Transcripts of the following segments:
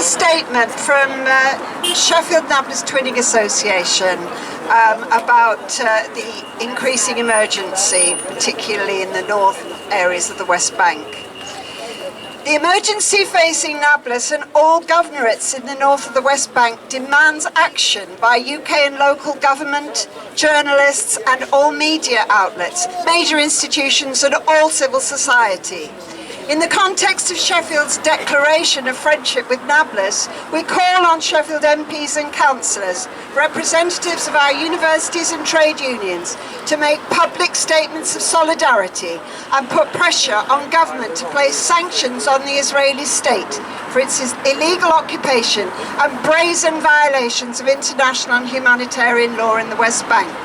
statement from Sheffield Nablus Twinning Association about the increasing emergency, particularly in the north areas of the West Bank. The emergency facing Nablus and all governorates in the north of the West Bank demands action by UK and local government, journalists and all media outlets, major institutions and all civil society. In the context of Sheffield's declaration of friendship with Nablus, we call on Sheffield MPs and councillors, representatives of our universities and trade unions, to make public statements of solidarity and put pressure on government to place sanctions on the Israeli state for its illegal occupation and brazen violations of international and humanitarian law in the West Bank.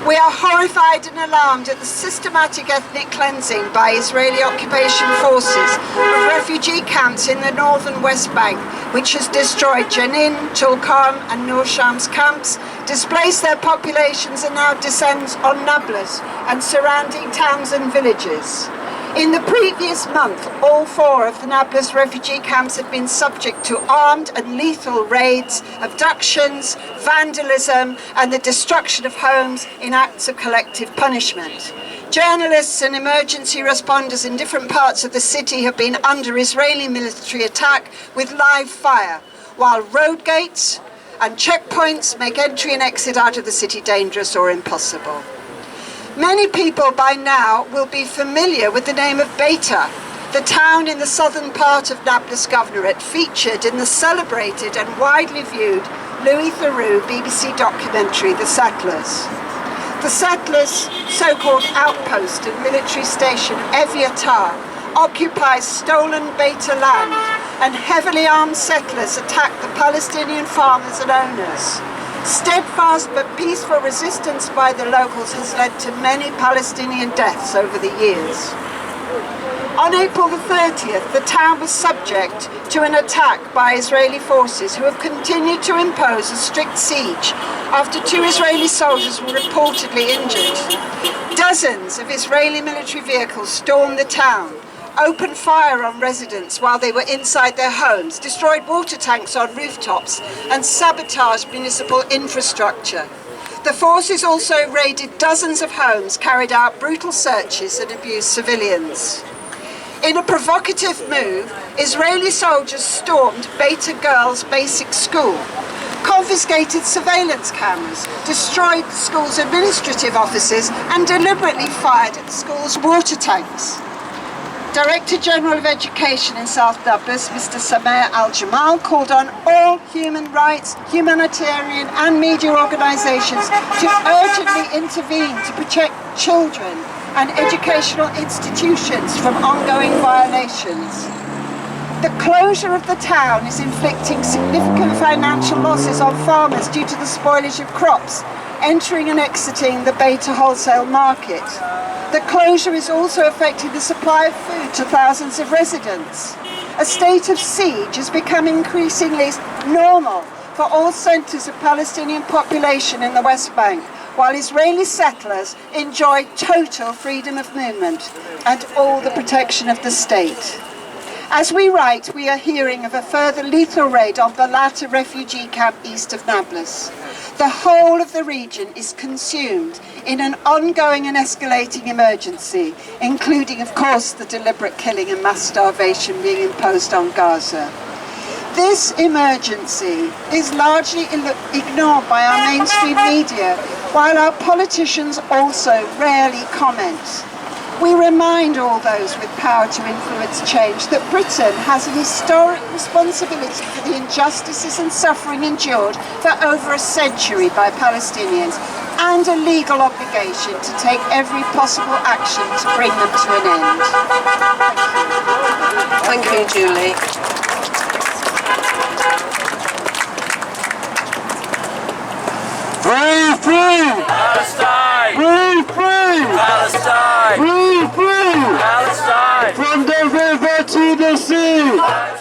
We are horrified and alarmed at the systematic ethnic cleansing by Israeli occupation forces of refugee camps in the northern West Bank, which has destroyed Jenin, Tulkarm and Nur Shams camps, displaced their populations and now descends on Nablus and surrounding towns and villages. In the previous month, all 4 of the Nablus refugee camps have been subject to armed and lethal raids, abductions, vandalism and the destruction of homes in acts of collective punishment. Journalists and emergency responders in different parts of the city have been under Israeli military attack with live fire, while road gates and checkpoints make entry and exit out of the city dangerous or impossible. Many people by now will be familiar with the name of Beta, the town in the southern part of Nablus Governorate featured in the celebrated and widely viewed Louis Theroux BBC documentary, The Settlers. The Settlers' so-called outpost and military station Eviatar occupies stolen Beta land, and heavily armed settlers attack the Palestinian farmers and owners. Steadfast but peaceful resistance by the locals has led to many Palestinian deaths over the years. On April the 30th, the town was subject to an attack by Israeli forces who have continued to impose a strict siege after 2 Israeli soldiers were reportedly injured. Dozens of Israeli military vehicles stormed the town, opened fire on residents while they were inside their homes, destroyed water tanks on rooftops and sabotaged municipal infrastructure. The forces also raided dozens of homes, carried out brutal searches and abused civilians. In a provocative move, Israeli soldiers stormed Beta Girls' basic school, confiscated surveillance cameras, destroyed the school's administrative offices and deliberately fired at the school's water tanks. Director General of Education in South Nablus, Mr. Samer Al-Jamal, called on all human rights, humanitarian and media organisations to urgently intervene to protect children and educational institutions from ongoing violations. The closure of the town is inflicting significant financial losses on farmers due to the spoilage of crops, entering and exiting the Beta wholesale market. The closure is also affecting the supply of food to thousands of residents. A state of siege has become increasingly normal for all centres of Palestinian population in the West Bank, while Israeli settlers enjoy total freedom of movement and all the protection of the state. As we write, we are hearing of a further lethal raid on Balata refugee camp east of Nablus. The whole of the region is consumed in an ongoing and escalating emergency, including, of course, the deliberate killing and mass starvation being imposed on Gaza. This emergency is largely ignored by our mainstream media, while our politicians also rarely comment. We remind all those with power to influence change that Britain has an historic responsibility for the injustices and suffering endured for over a century by Palestinians, and a legal obligation to take every possible action to bring them to an end. Thank you, Julie. Free, free! Palestine! Free, free! Palestine! Free, free! Palestine! From the river to the sea!